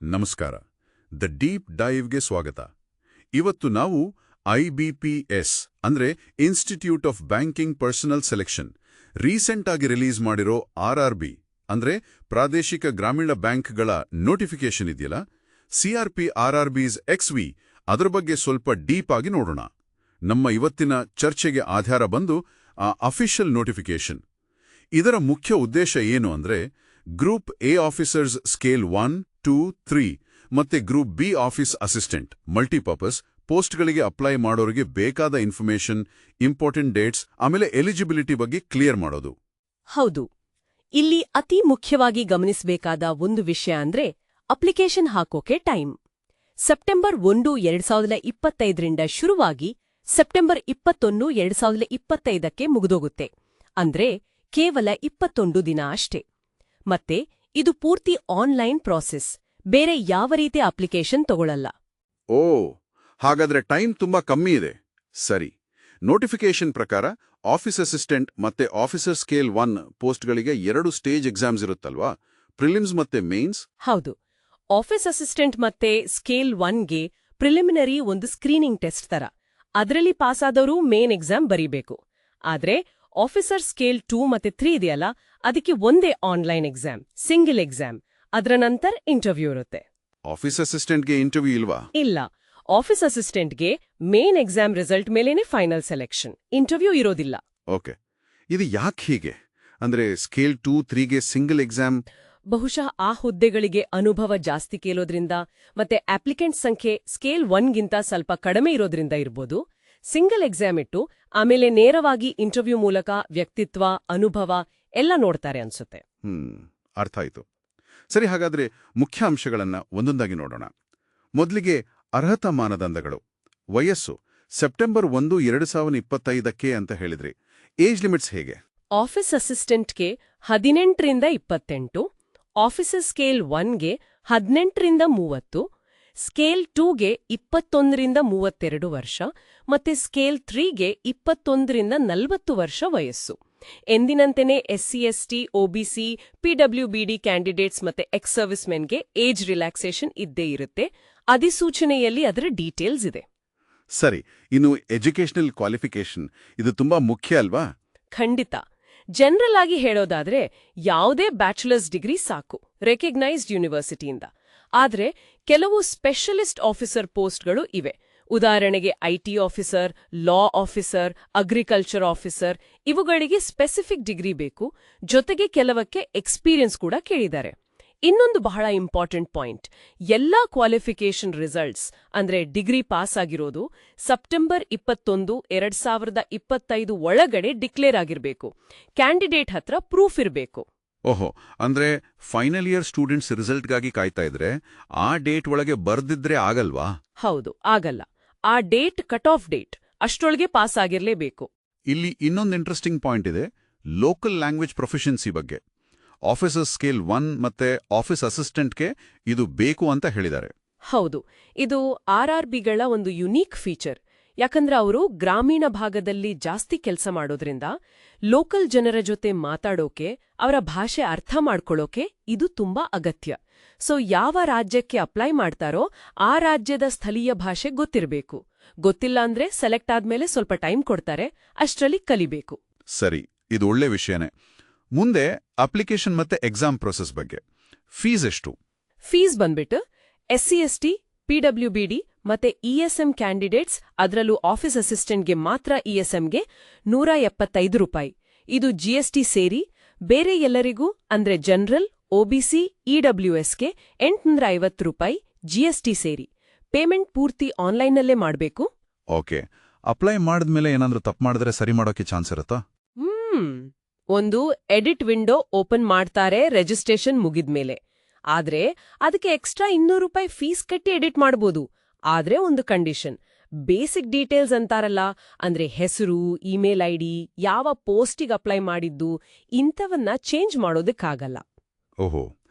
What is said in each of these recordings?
ನಮಸ್ಕಾರ. The deep ಡೈವ್ಗೆ ಸ್ವಾಗತ. ಇವತ್ತು ನಾವು IBPS ಅಂದ್ರೆ institute of banking personal selection recent ಆಗಿ ರಿಲೀಸ್ ಮಾಡಿರೋ RRB ಅಂದ್ರೆ ಪ್ರಾದೇಶಿಕ ಗ್ರಾಮೀಣ ಬ್ಯಾಂಕ್ಗಳ ನೋಟಿಫಿಕೇಶನ್ ಇದೆಯಲ್ಲ, CRP RRB's XV, ಅದರ ಬಗ್ಗೆ ಸ್ವಲ್ಪ ಡೀಪ್ ಆಗಿ ನೋಡೋಣ. ನಮ್ಮ ಇವತ್ತಿನ ಚರ್ಚೆಗೆ ಆಧಾರ ಬಂದು ಆ ಅಫಿಷಿಯಲ್ ನೋಟಿಫಿಕೇಶನ್. ಇದರ ಮುಖ್ಯ ಉದ್ದೇಶ ಏನು ಅಂದ್ರೆ ಗ್ರೂಪ್ ಎ ಆಫೀಸರ್ಸ್ ಸ್ಕೇಲ್ 1, 2, 3 ಮತ್ತೆ group B office assistant multipurpose ಪೋಸ್ಟ್ಗಳಿಗೆ ಅಪ್ಲೈ ಮಾಡೋರಿಗೆ ಬೇಕಾದ ಇನ್ಫಾರ್ಮೇಷನ್, ಇಂಪಾರ್ಟೆಂಟ್ ಡೇಟ್ಸ್ ಆಮೇಲೆ ಎಲಿಜಿಬಿಲಿಟಿ ಬಗ್ಗೆ ಕ್ಲಿಯರ್ ಮಾಡೋದು. ಹೌದು, ಇಲ್ಲಿ ಅತಿ ಮುಖ್ಯವಾಗಿ ಗಮನಿಸಬೇಕಾದ ಒಂದು ವಿಷಯ ಅಂದ್ರೆ ಅಪ್ಲಿಕೇಶನ್ ಹಾಕೋಕೆ ಟೈಮ್. ಸೆಪ್ಟೆಂಬರ್ 1, 2025ರಿಂದ ಶುರುವಾಗಿ ಸೆಪ್ಟೆಂಬರ್ 21, 2025ಕ್ಕೆ ಮುಗಿದೋಗುತ್ತೆ. ಅಂದ್ರೆ ಕೇವಲ 21 ದಿನ ಅಷ್ಟೇ. ಮತ್ತೆ ಇದು ಪೂರ್ತಿ ಆನ್ಲೈನ್ ಪ್ರಾಸೆಸ್, ಬೇರೆ ಯಾವ ರೀತಿ ಅಪ್ಲಿಕೇಶನ್ ತಗೊಳ್ಳಲ್ಲ. ಓ, ಹಾಗಾದ್ರೆ ಟೈಮ್ ತುಂಬಾ ಕಮ್ಮಿ ಇದೆ. ಸರಿ. ನೋಟಿಫಿಕೇಶನ್ ಪ್ರಕಾರ ಆಫೀಸ್ ಅಸಿಸ್ಟೆಂಟ್ ಮತ್ತೆ ಆಫೀಸರ್ ಸ್ಕೇಲ್ 1 ಪೋಸ್ಟ್ಗಳಿಗೆ 2 ಸ್ಟೇಜ್ ಎಕ್ಸಾಮ್ಸ್ ಇರುತ್ತಲ್ವಾ, ಪ್ರಿಲಿಮ್ಸ್ ಮತ್ತೆ ಮೇನ್ಸ್? ಹೌದು, ಆಫೀಸ್ ಅಸಿಸ್ಟೆಂಟ್ ಮತ್ತೆ ಸ್ಕೇಲ್ 1ಗೆ ಪ್ರಿಲಿಮಿನರಿ ಒಂದು ಸ್ಕ್ರೀನಿಂಗ್ ಟೆಸ್ಟ್ ತರ. ಅದರಲ್ಲಿ ಪಾಸಾದವರು ಮೇನ್ ಎಕ್ಸಾಮ್ ಬರೀಬೇಕು. ಆದ್ರೆ ಆಫೀಸರ್ ಸ್ಕೇಲ್ 2 ಮತ್ತೆ 3 ಇದೆಯಲ್ಲ, ಅದಕ್ಕೆ ಒಂದೇ ಆನ್ಲೈನ್ ಎಕ್ಸಾಮ್, ಸಿಂಗಲ್ ಎಕ್ಸಾಮ್. ಅದರ ನಂತರ ಇಂಟರ್ವ್ಯೂ ಇರುತ್ತೆ. ಆಫೀಸ್ ಅಸಿಸ್ಟೆಂಟ್ಗೆ ಇಂಟರ್ವ್ಯೂ ಇಲ್ವಾ? ಇಲ್ಲ, ಆಫೀಸ್ ಅಸಿಸ್ಟೆಂಟ್ಗೆ ಮೇನ್ ಎಕ್ಸಾಮ್ ರಿಸಲ್ಟ್ ಮೇಲೇನೆ ಫೈನಲ್ ಸೆಲೆಕ್ಷನ್, ಇಂಟರ್ವ್ಯೂ ಇರೋದಿಲ್ಲ. ಓಕೆ, ಇದು ಯಾಕೆ ಹೀಗೆ? ಅಂದ್ರೆ ಸ್ಕೇಲ್ 2, 3ಗೆ ಸಿಂಗಲ್ ಎಕ್ಸಾಮ್? ಬಹುಶಃ ಆ ಹುದ್ದೆಗಳಿಗೆ ಅನುಭವ ಜಾಸ್ತಿ ಕೇಳೋದ್ರಿಂದ ಮತ್ತೆ ಅಪ್ಲಿಕೆಂಟ್ ಸಂಖ್ಯೆ ಸ್ಕೇಲ್ 1ಗಿಂತ ಸ್ವಲ್ಪ ಕಡಿಮೆ ಇರೋದ್ರಿಂದ ಇರ್ಬೋದು. ಸಿಂಗಲ್ ಎಕ್ಸಾಮ್ ಇಟ್ಟು ಆಮೇಲೆ ನೇರವಾಗಿ ಇಂಟರ್ವ್ಯೂ ಮೂಲಕ ವ್ಯಕ್ತಿತ್ವ, ಅನುಭವ ಎಲ್ಲ ನೋಡ್ತಾರೆ ಅನ್ಸುತ್ತೆ. ಅರ್ಥ ಆಯ್ತು. ಸರಿ, ಹಾಗಾದ್ರೆ ಮುಖ್ಯ ಅಂಶಗಳನ್ನ ಒಂದೊಂದಾಗಿ ನೋಡೋಣ. ಮೊದಲಿಗೆ ಅರ್ಹತಾ ಮಾನದಂಡಗಳು. ವಯಸ್ಸು ಸೆಪ್ಟೆಂಬರ್ 1, 2025ಕ್ಕೆ ಅಂತ ಹೇಳಿದ್ರಿ. ಏಜ್ ಲಿಮಿಟ್ಸ್ ಹೇಗೆ? ಆಫೀಸ್ ಅಸಿಸ್ಟೆಂಟ್ಗೆ 18ರಿಂದ 28, ಆಫೀಸರ್ ಸ್ಕೇಲ್ 1ಗೆ 18ರಿಂದ 30, ಸ್ಕೇಲ್ 2ಗೆ 21ರಿಂದ 32 ವರ್ಷ ಮತ್ತೆ ಸ್ಕೇಲ್ 3ಗೆ 21ರಿಂದ 40 ವರ್ಷ ವಯಸ್ಸು. ಎಂದಿನಂತೆಯೇ SC, ST, OBC, PWBD candidates ಮತ್ತೆ ಎಕ್ಸ್ ಸರ್ವಿಸ್ ಮೆನ್ಗೆ ಏಜ್ ರಿಲ್ಯಾಕ್ಸೇಷನ್ ಇದ್ದೇ ಇರುತ್ತೆ. ಅಧಿಸೂಚನೆಯಲ್ಲಿ ಅದರ ಡೀಟೇಲ್ಸ್ ಇದೆ. ಸರಿ, ಇನ್ನು ಎಜುಕೇಷನಲ್ ಕ್ವಾಲಿಫಿಕೇಶನ್, ಇದು ತುಂಬಾ ಮುಖ್ಯ ಅಲ್ವಾ? ಖಂಡಿತ. ಜನರಲ್ ಆಗಿ ಹೇಳೋದಾದ್ರೆ ಯಾವುದೇ ಬ್ಯಾಚುಲರ್ಸ್ ಡಿಗ್ರಿ ಸಾಕು, ರೆಕಗ್ನೈಸ್ಡ್ ಯೂನಿವರ್ಸಿಟಿಯಿಂದ. ಆದ್ರೆ ಕೆಲವು ಸ್ಪೆಷಲಿಸ್ಟ್ ಆಫೀಸರ್ ಪೋಸ್ಟ್ಗಳು ಇವೆ. ಉದಾಹರಣೆಗೆ IT officer, law officer, agriculture officer, ಇವುಗಳಿಗೆ ಸ್ಪೆಸಿಫಿಕ್ ಡಿಗ್ರಿ ಬೇಕು. ಜೊತೆಗೆ ಕೆಲವಕ್ಕೆ ಎಕ್ಸ್ಪೀರಿಯನ್ಸ್ ಕೂಡ ಕೇಳಿದ್ದಾರೆ. ಇನ್ನೊಂದು ಬಹಳ ಇಂಪಾರ್ಟೆಂಟ್ ಪಾಯಿಂಟ್, ಎಲ್ಲಾ ಕ್ವಾಲಿಫಿಕೇಷನ್ ರಿಸಲ್ಟ್ಸ್ ಅಂದ್ರೆ ಡಿಗ್ರಿ ಪಾಸ್ ಆಗಿರೋದು ಸೆಪ್ಟೆಂಬರ್ 21, 2025 ಒಳಗಡೆ ಡಿಕ್ಲೇರ್ ಆಗಿರ್ಬೇಕು. ಕ್ಯಾಂಡಿಡೇಟ್ ಹತ್ರ ಪ್ರೂಫ್ ಇರಬೇಕು. ಓಹೋ, ಅಂದ್ರೆ ಫೈನಲ್ ಇಯರ್ ಸ್ಟೂಡೆಂಟ್ಸ್ ರಿಸಲ್ಟ್ಗಾಗಿ ಕಾಯ್ತಾ ಇದ್ರೆ ಆ ಡೇಟ್ ಒಳಗೆ ಬರ್ದಿದ್ರೆ ಆಗಲ್ವಾ? ಹೌದು, ಆಗಲ್ಲ. ಆ ಡೇಟ್ ಕಟ್ ಆಫ್ ಡೇಟ್, ಅಷ್ಟೊಳಗೆ ಪಾಸ್ ಆಗಿರ್ಲೇಬೇಕು. ಇಲ್ಲಿ ಇನ್ನೊಂದು ಇಂಟ್ರೆಸ್ಟಿಂಗ್ ಪಾಯಿಂಟ್ ಇದೆ, ಲೋಕಲ್ ಲ್ಯಾಂಗ್ವೇಜ್ ಪ್ರೊಫಿಷಿಯನ್ಸಿ ಬಗ್ಗೆ. ಆಫೀಸರ್ ಸ್ಕೇಲ್ 1 ಮತ್ತೆ ಆಫೀಸ್ ಅಸಿಸ್ಟೆಂಟ್ಗೆ ಇದು ಬೇಕು ಅಂತ ಹೇಳಿದ್ದಾರೆ. ಹೌದು, ಇದು RRBಗಳ ಒಂದು ಯುನೀಕ್ ಫೀಚರ್. ಯಾಕಂದ್ರೆ ಅವರು ಗ್ರಾಮೀಣ ಭಾಗದಲ್ಲಿ ಜಾಸ್ತಿ ಕೆಲಸ ಮಾಡೋದ್ರಿಂದ ಲೋಕಲ್ ಜನರ ಜೊತೆ ಮಾತಾಡೋಕೆ, ಅವರ ಭಾಷೆ ಅರ್ಥ ಮಾಡ್ಕೊಳ್ಳೋಕೆ ಇದು ತುಂಬಾ ಅಗತ್ಯ. ಸೊ ಯಾವ ರಾಜ್ಯಕ್ಕೆ ಅಪ್ಲೈ ಮಾಡ್ತಾರೋ ಆ ರಾಜ್ಯದ ಸ್ಥಳೀಯ ಭಾಷೆ ಗೊತ್ತಿರಬೇಕು. ಗೊತ್ತಿಲ್ಲ ಅಂದ್ರೆ ಸೆಲೆಕ್ಟ್ ಆದ್ಮೇಲೆ ಸ್ವಲ್ಪ ಟೈಮ್ ಕೊಡ್ತಾರೆ, ಅಷ್ಟರಲ್ಲಿ ಕಲಿಬೇಕು. ಸರಿ, ಇದು ಒಳ್ಳೆ ವಿಷಯನೇ. ಮುಂದೆ ಅಪ್ಲಿಕೇಶನ್ ಮತ್ತೆ ಎಕ್ಸಾಮ್ ಪ್ರೊಸೆಸ್ ಬಗ್ಗೆ. ಫೀಸ್ ಎಷ್ಟು? ಫೀಸ್ ಬಂದ್ಬಿಟ್ಟು SC, ST, PWBD ಮತ್ತೆ ESM ಕ್ಯಾಂಡಿಡೇಟ್ಸ್, ಅದರಲ್ಲೂ ಆಫೀಸ್ ಅಸಿಸ್ಟೆಂಟ್ಗೆ ಮಾತ್ರ ESMಗೆ 175 ರೂಪಾಯಿ. ಇದು GST ಸೇರಿ. ಬೇರೆ ಎಲ್ಲರಿಗೂ ಅಂದ್ರೆ ಜನರಲ್, OBC, EWSಗೆ 850 ರೂಪಾಯಿ GST ಸೇರಿ. ಪೇಮೆಂಟ್ ಪೂರ್ತಿ ಆನ್ಲೈನ್ನಲ್ಲೇ ಮಾಡಬೇಕು. ಓಕೆ, ಅಪ್ಲೈ ಮಾಡಿದ್ಮೇಲೆ ಏನಾದ್ರೂ ತಪ್ಪು ಮಾಡಿದ್ರೆ ಸರಿ ಮಾಡೋಕೆ ಚಾನ್ಸ್ ಇರುತ್ತಾ? ಒಂದು ಎಡಿಟ್ ವಿಂಡೋ ಓಪನ್ ಮಾಡ್ತಾರೆ ರಿಜಿಸ್ಟ್ರೇಷನ್ ಮುಗಿದ್ಮೇಲೆ. ಆದ್ರೆ ಅದಕ್ಕೆ ಎಕ್ಸ್ಟ್ರಾ 200 ರೂಪಾಯಿ ಫೀಸ್ ಕಟ್ಟಿ ಎಡಿಟ್ ಮಾಡ್ಬೋದು. ಆದ್ರೆ ಒಂದು ಕಂಡೀಷನ್, ಬೇಸಿಕ್ ಡೀಟೇಲ್ಸ್ ಅಂತಾರಲ್ಲ, ಅಂದ್ರೆ ಹೆಸರು, ಇಮೇಲ್ ID, ಯಾವ ಪೋಸ್ಟಿಗೆ ಅಪ್ಲೈ ಮಾಡಿದ್ದು, ಇಂಥವನ್ನ ಚೇಂಜ್ ಮಾಡೋದಕ್ಕಾಗಲ್ಲ. ಓಹೋ,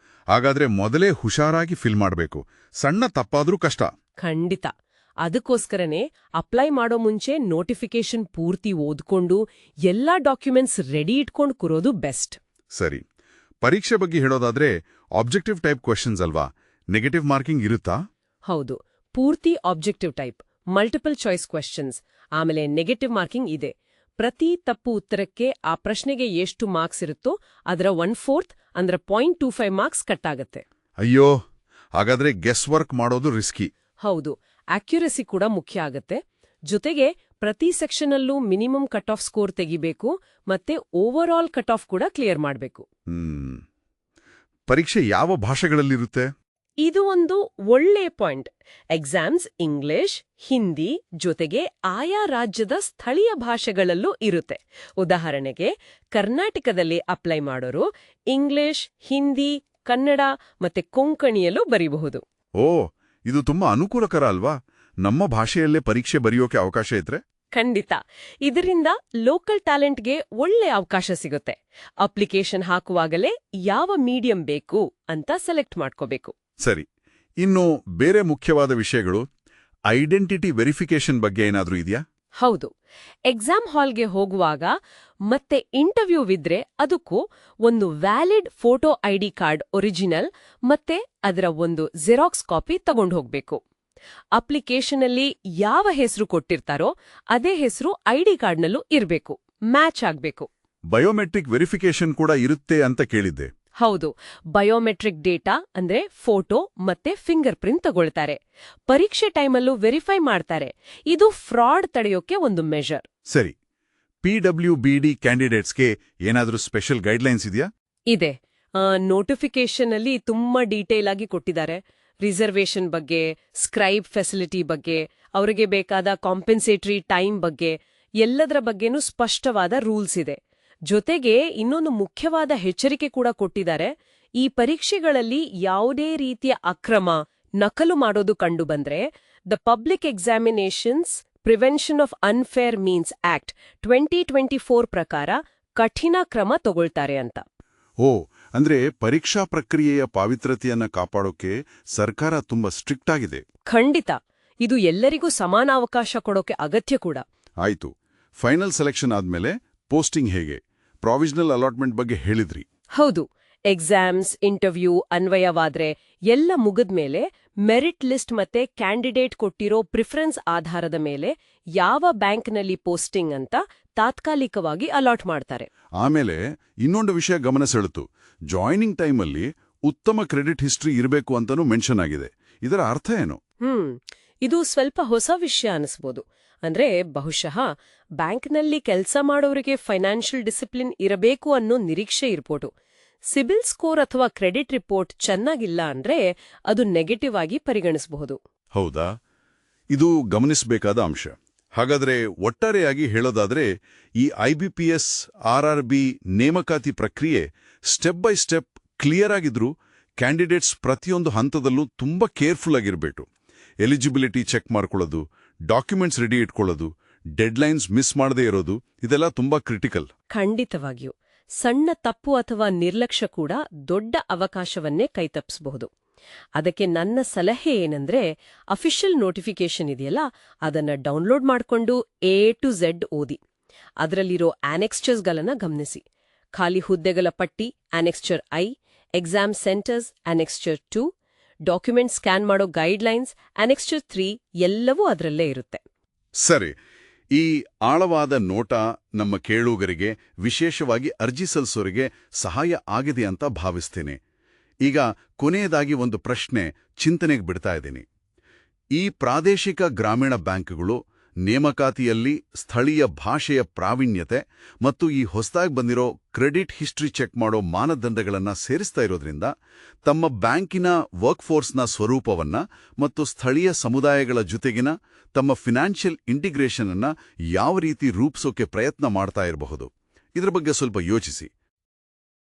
ಹಾಗಾದ್ರೆ ಮೊದಲೇ ಹುಷಾರಾಗಿ ಫಿಲ್ ಮಾಡಬೇಕು. ಸಣ್ಣ ತಪ್ಪಾದ್ರೂ ಕಷ್ಟ. ಖಂಡಿತ. ಅದಕ್ಕೋಸ್ಕರನೇ ಅಪ್ಲೈ ಮಾಡೋ ಮುಂಚೆ ನೋಟಿಫಿಕೇಶನ್ ಪೂರ್ತಿ ಓದ್ಕೊಂಡು ಎಲ್ಲಾ ಡಾಕ್ಯುಮೆಂಟ್ಸ್ ರೆಡಿ ಇಟ್ಕೊಂಡು ಕೂರೋದು ಬೆಸ್ಟ್. ಸರಿ, ಪರೀಕ್ಷೆ ಬಗ್ಗೆ ಹೇಳೋದಾದ್ರೆ ಆಬ್ಜೆಕ್ಟಿವ್ ಟೈಪ್ ಕ್ವೆಶ್ಚನ್ಸ್ ಅಲ್ವಾ, ನೆಗೆಟಿವ್ ಮಾರ್ಕಿಂಗ್ ಇರುತ್ತಾ? ಹೌದು, ಪೂರ್ತಿ objective type, multiple choice questions, ಆಮೇಲೆ ನೆಗೆಟಿವ್ ಮಾರ್ಕಿಂಗ್ ಇದೆ. ಪ್ರತಿ ತಪ್ಪು ಉತ್ತರಕ್ಕೆ ಆ ಪ್ರಶ್ನೆಗೆ ಎಷ್ಟು ಮಾರ್ಕ್ಸ್ ಇರುತ್ತೋ ಅದರ 1/4 ಅಂದ್ರೆ 0.25 ಮಾರ್ಕ್ಸ್ ಕಟ್ಟಾಗತ್ತೆ. ಅಯ್ಯೋ, ಹಾಗಾದ್ರೆ ಗೆಸ್ ವರ್ಕ್ ಮಾಡೋದು ರಿಸ್ಕಿ. ಹೌದು, ಅಕ್ಯುರಸಿ ಕೂಡ ಮುಖ್ಯ ಆಗತ್ತೆ. ಜೊತೆಗೆ ಪ್ರತಿ ಸೆಕ್ಷನಲ್ಲೂ ಮಿನಿಮಮ್ ಕಟ್ ಆಫ್ ಸ್ಕೋರ್ ತೆಗಿಬೇಕು, ಮತ್ತೆ ಓವರ್ ಆಲ್ ಕಟ್ ಆಫ್ ಕೂಡ ಕ್ಲಿಯರ್ ಮಾಡಬೇಕು. ಪರೀಕ್ಷೆ ಯಾವ ಭಾಷೆಗಳಲ್ಲಿರುತ್ತೆ? ಇದು ಒಂದು ಒಳ್ಳೆ ಪಾಯಿಂಟ್. ಎಕ್ಸಾಮ್ಸ್ ಇಂಗ್ಲಿಷ್, ಹಿಂದಿ ಜೊತೆಗೆ ಆಯಾ ರಾಜ್ಯದ ಸ್ಥಳೀಯ ಭಾಷೆಗಳಲ್ಲೂ ಇರುತ್ತೆ. ಉದಾಹರಣೆಗೆ ಕರ್ನಾಟಕದಲ್ಲಿ ಅಪ್ಲೈ ಮಾಡೋರು ಇಂಗ್ಲಿಷ್, ಹಿಂದಿ, ಕನ್ನಡ ಮತ್ತೆ ಕೊಂಕಣಿಯಲ್ಲೂ ಬರೀಬಹುದು. ಓ, ಇದು ತುಂಬಾ ಅನುಕೂಲಕರ ಅಲ್ವಾ? ನಮ್ಮ ಭಾಷೆಯಲ್ಲೇ ಪರೀಕ್ಷೆ ಬರೆಯೋಕೆ ಅವಕಾಶ ಇದ್ರೆ? ಖಂಡಿತ. ಇದರಿಂದ ಲೋಕಲ್ ಟ್ಯಾಲೆಂಟ್ಗೆ ಒಳ್ಳೆ ಅವಕಾಶ ಸಿಗುತ್ತೆ. ಅಪ್ಲಿಕೇಶನ್ ಹಾಕುವಾಗಲೇ ಯಾವ ಮೀಡಿಯಂ ಬೇಕು ಅಂತ ಸೆಲೆಕ್ಟ್ ಮಾಡ್ಕೋಬೇಕು. ಸರಿ, ಇನ್ನು ಬೇರೆ ಮುಖ್ಯವಾದ ವಿಷಯಗಳು, ಐಡೆಂಟಿಟಿ ವೆರಿಫಿಕೇಶನ್ ಬಗ್ಗೆ ಏನಾದ್ರೂ ಇದೆಯಾ? ಹೌದು, ಎಕ್ಸಾಮ್ ಹಾಲ್ಗೆ ಹೋಗುವಾಗ ಮತ್ತೆ ಇಂಟರ್ವ್ಯೂವಿದ್ರೆ ಅದಕ್ಕೂ ಒಂದು valid photo ID card original ಮತ್ತೆ ಅದರ ಒಂದು ಜೆರಾಕ್ಸ್ ಕಾಪಿ ತಗೊಂಡು ಹೋಗ್ಬೇಕು. ಅಪ್ಲಿಕೇಶನಲ್ಲಿ ಯಾವ ಹೆಸರು ಕೊಟ್ಟಿರ್ತಾರೋ ಅದೇ ಹೆಸರು ಐಡಿ ಕಾರ್ಡ್ನಲ್ಲೂ ಇರಬೇಕು, ಮ್ಯಾಚ್ ಆಗ್ಬೇಕು. ಬಯೋಮೆಟ್ರಿಕ್ ವೆರಿಫಿಕೇಶನ್ ಕೂಡ ಇರುತ್ತೆ ಅಂತ ಕೇಳಿದ್ದೆ. ಹೌದು, ಬಯೋಮೆಟ್ರಿಕ್ ಡೇಟಾ ಅಂದ್ರೆ ಫೋಟೋ ಮತ್ತೆ ಫಿಂಗರ್ ಪ್ರಿಂಟ್ ತಗೊಳ್ತಾರೆ. ಪರೀಕ್ಷೆ ಟೈಮಲ್ಲೂ ವೆರಿಫೈ ಮಾಡ್ತಾರೆ. ಇದು ಫ್ರಾಡ್ ತಡೆಯೋಕೆ ಒಂದು ಮೆಷರ್. ಸರಿ, PWBD ಕ್ಯಾಂಡಿಡೇಟ್ಸ್ಗೆ ಏನಾದ್ರೂ ಸ್ಪೆಷಲ್ ಗೈಡ್ಲೈನ್ಸ್ ಇದೆಯಾ? ಇದೆ. ನೋಟಿಫಿಕೇಶನ್ ಅಲ್ಲಿ ತುಂಬಾ ಡೀಟೇಲ್ ಆಗಿ ಕೊಟ್ಟಿದ್ದಾರೆ. ರಿಸರ್ವೇಷನ್ ಬಗ್ಗೆ, ಸ್ಕ್ರೈಬ್ ಫೆಸಿಲಿಟಿ ಬಗ್ಗೆ, ಅವರಿಗೆ ಬೇಕಾದ ಕಾಂಪೆನ್ಸೇಟರಿ ಟೈಮ್ ಬಗ್ಗೆ, ಎಲ್ಲದರ ಬಗ್ಗೆನೂ ಸ್ಪಷ್ಟವಾದ ರೂಲ್ಸ್ ಇದೆ. ಜೊತೆಗೆ ಇನ್ನೊಂದು ಮುಖ್ಯವಾದ ಎಚ್ಚರಿಕೆ ಕೂಡ ಕೊಟ್ಟಿದ್ದಾರೆ. ಈ ಪರೀಕ್ಷೆಗಳಲ್ಲಿ ಯಾವುದೇ ರೀತಿಯ ಅಕ್ರಮ, ನಕಲು ಮಾಡೋದು ಕಂಡುಬಂದ್ರೆ the public examinations prevention of unfair means act 2024 ಪ್ರಕಾರ ಕಠಿಣ ಕ್ರಮ ತಗೊಳ್ತಾರೆ ಅಂತ. ಓ, ಅಂದ್ರೆ ಪರೀಕ್ಷಾ ಪ್ರಕ್ರಿಯೆಯ ಪಾವಿತ್ರತೆಯನ್ನ ಕಾಪಾಡೋಕೆ ಸರ್ಕಾರ ತುಂಬಾ ಸ್ಟ್ರಿಕ್ಟ್ ಆಗಿದೆ. ಖಂಡಿತ. ಇದು ಎಲ್ಲರಿಗೂ ಸಮಾನ ಅವಕಾಶ ಕೊಡೋಕೆ ಅಗತ್ಯ ಕೂಡ. ಆಯ್ತು, ಫೈನಲ್ ಸೆಲೆಕ್ಷನ್ ಆದ್ಮೇಲೆ ಪೋಸ್ಟಿಂಗ್ ಹೇಗೆ? ಪ್ರಾವಿಷನಲ್ ಅಲಾಟ್ಮೆಂಟ್ ಬಗ್ಗೆ ಹೇಳಿದ್ರಿ. ಹೌದು, ಎಕ್ಸಾಮ್ಸ್, ಇಂಟರ್ವ್ಯೂ ಅನ್ವಯವಾದ್ರೆ ಎಲ್ಲ ಮುಗಿದ್ಮೇಲೆ ಮೆರಿಟ್ ಲಿಸ್ಟ್ ಮತ್ತೆ ಕ್ಯಾಂಡಿಡೇಟ್ ಕೊಟ್ಟಿರೋ ಪ್ರಿಫರೆನ್ಸ್ ಆಧಾರದ ಮೇಲೆ ಯಾವ ಬ್ಯಾಂಕ್ನಲ್ಲಿ ಪೋಸ್ಟಿಂಗ್ ಅಂತ ತಾತ್ಕಾಲಿಕವಾಗಿ ಅಲಾಟ್ ಮಾಡ್ತಾರೆ. ಆಮೇಲೆ ಇನ್ನೊಂದು ವಿಷಯ ಗಮನ ಸೆಳೆತು, ಜಾಯ್ನಿಂಗ್ ಟೈಮಲ್ಲಿ ಉತ್ತಮ ಕ್ರೆಡಿಟ್ ಹಿಸ್ಟ್ರಿ ಇರಬೇಕು ಅಂತಾನೂ ಮೆನ್ಷನ್ ಆಗಿದೆ. ಇದರ ಅರ್ಥ ಏನು? ಇದು ಸ್ವಲ್ಪ ಹೊಸ ವಿಷಯ ಅನಿಸ್ಬೋದು. ಅಂದ್ರೆ ಬಹುಶಃ ಬ್ಯಾಂಕ್ನಲ್ಲಿ ಕೆಲಸ ಮಾಡೋರಿಗೆ ಫೈನಾನ್ಷಿಯಲ್ ಡಿಸಿಪ್ಲಿನ್ ಇರಬೇಕು ಅನ್ನೋ ನಿರೀಕ್ಷೆ ಇರ್ಬೋದು. ಸಿಬಿಲ್ ಸ್ಕೋರ್ ಅಥವಾ ಕ್ರೆಡಿಟ್ ರಿಪೋರ್ಟ್ ಚೆನ್ನಾಗಿಲ್ಲ ಅಂದ್ರೆ ಅದು ನೆಗೆಟಿವ್ ಆಗಿ ಪರಿಗಣಿಸಬಹುದು. ಹೌದಾ? ಇದು ಗಮನಿಸಬೇಕಾದ ಅಂಶ. ಹಾಗಾದ್ರೆ ಒಟ್ಟಾರೆಯಾಗಿ ಹೇಳೋದಾದ್ರೆ ಈ IBPS RRB ನೇಮಕಾತಿ ಪ್ರಕ್ರಿಯೆ ಸ್ಟೆಪ್ ಬೈ ಸ್ಟೆಪ್ ಕ್ಲಿಯರ್ ಆಗಿದ್ರೂ ಕ್ಯಾಂಡಿಡೇಟ್ಸ್ ಪ್ರತಿಯೊಂದು ಹಂತದಲ್ಲೂ ತುಂಬಾ ಕೇರ್ಫುಲ್ ಆಗಿರಬೇಕು. ಎಲಿಜಿಬಿಲಿಟಿ ಚೆಕ್ ಮಾಡ್ಕೊಳ್ಳೋದು, ಡಾಕ್ಯುಮೆಂಟ್ಸ್ ರೆಡಿ ಇಟ್ಕೊಳ್ಳೋದು, ಡೆಡ್ಲೈನ್ಸ್ ಮಿಸ್ ಮಾಡದೇ ಇರೋದು, ಇದೆಲ್ಲ ತುಂಬಾ ಕ್ರಿಟಿಕಲ್. ಖಂಡಿತವಾಗಿಯೂ. ಸಣ್ಣ ತಪ್ಪು ಅಥವಾ ನಿರ್ಲಕ್ಷ್ಯ ಕೂಡ ದೊಡ್ಡ ಅವಕಾಶವನ್ನೇ ಕೈತಪ್ಪಿಸಬಹುದು. ಅದಕ್ಕೆ ನನ್ನ ಸಲಹೆ ಏನಂದ್ರೆ, ಅಫಿಷಿಯಲ್ ನೋಟಿಫಿಕೇಶನ್ ಇದೆಯಲ್ಲ, ಅದನ್ನ ಡೌನ್ಲೋಡ್ ಮಾಡ್ಕೊಂಡು A to Z ಓದಿ. ಅದರಲ್ಲಿರೋ ಆನೆಕ್ಸ್ಚರ್ಸ್ಗಳನ್ನ ಗಮನಿಸಿ. ಖಾಲಿ ಹುದ್ದೆಗಳ ಪಟ್ಟಿ annexure I, exam centres annexure 2, document scan ಮಾಡೋ ಗೈಡ್ಲೈನ್ಸ್ ಆನೆಕ್ಸ್ಚರ್ 3 ಎಲ್ಲವೂ ಅದರಲ್ಲೇ ಇರುತ್ತೆ. ಸರಿ, ಈ ಆಳವಾದ ನೋಟ ನಮ್ಮ ಕೇಳುಗರಿಗೆ, ವಿಶೇಷವಾಗಿ ಅರ್ಜಿ ಸಲ್ಲಿಸೋರಿಗೆ ಸಹಾಯ ಆಗಿದೆ ಅಂತ ಭಾವಿಸ್ತೇನೆ. ಈಗ ಕೊನೆಯದಾಗಿ ಒಂದು ಪ್ರಶ್ನೆ ಚಿಂತನೆಗೆ ಬಿಡ್ತಾ ಇದ್ದೀನಿ. ಈ ಪ್ರಾದೇಶಿಕ ಗ್ರಾಮೀಣ ಬ್ಯಾಂಕ್ಗಳು ನೇಮಕಾತಿಯಲ್ಲಿ ಸ್ಥಳೀಯ ಭಾಷೆಯ ಪ್ರಾವೀಣ್ಯತೆ ಮತ್ತು ಈ ಹೊಸದಾಗಿ ಬಂದಿರೋ ಕ್ರೆಡಿಟ್ ಹಿಸ್ಟ್ರಿ ಚೆಕ್ ಮಾಡೋ ಮಾನದಂಡಗಳನ್ನು ಸೇರಿಸ್ತಾ ಇರೋದ್ರಿಂದ ತಮ್ಮ ಬ್ಯಾಂಕಿನ ವರ್ಕ್ಫೋರ್ಸ್ನ ಸ್ವರೂಪವನ್ನ ಮತ್ತು ಸ್ಥಳೀಯ ಸಮುದಾಯಗಳ ಜೊತೆಗಿನ ತಮ್ಮ ಫಿನಾನ್ಷಿಯಲ್ ಇಂಟಿಗ್ರೇಷನ್ ಅನ್ನ ಯಾವ ರೀತಿ ರೂಪಿಸೋಕೆ ಪ್ರಯತ್ನ ಮಾಡ್ತಾ ಇರಬಹುದು, ಇದರ ಬಗ್ಗೆ ಸ್ವಲ್ಪ ಯೋಚಿಸಿ.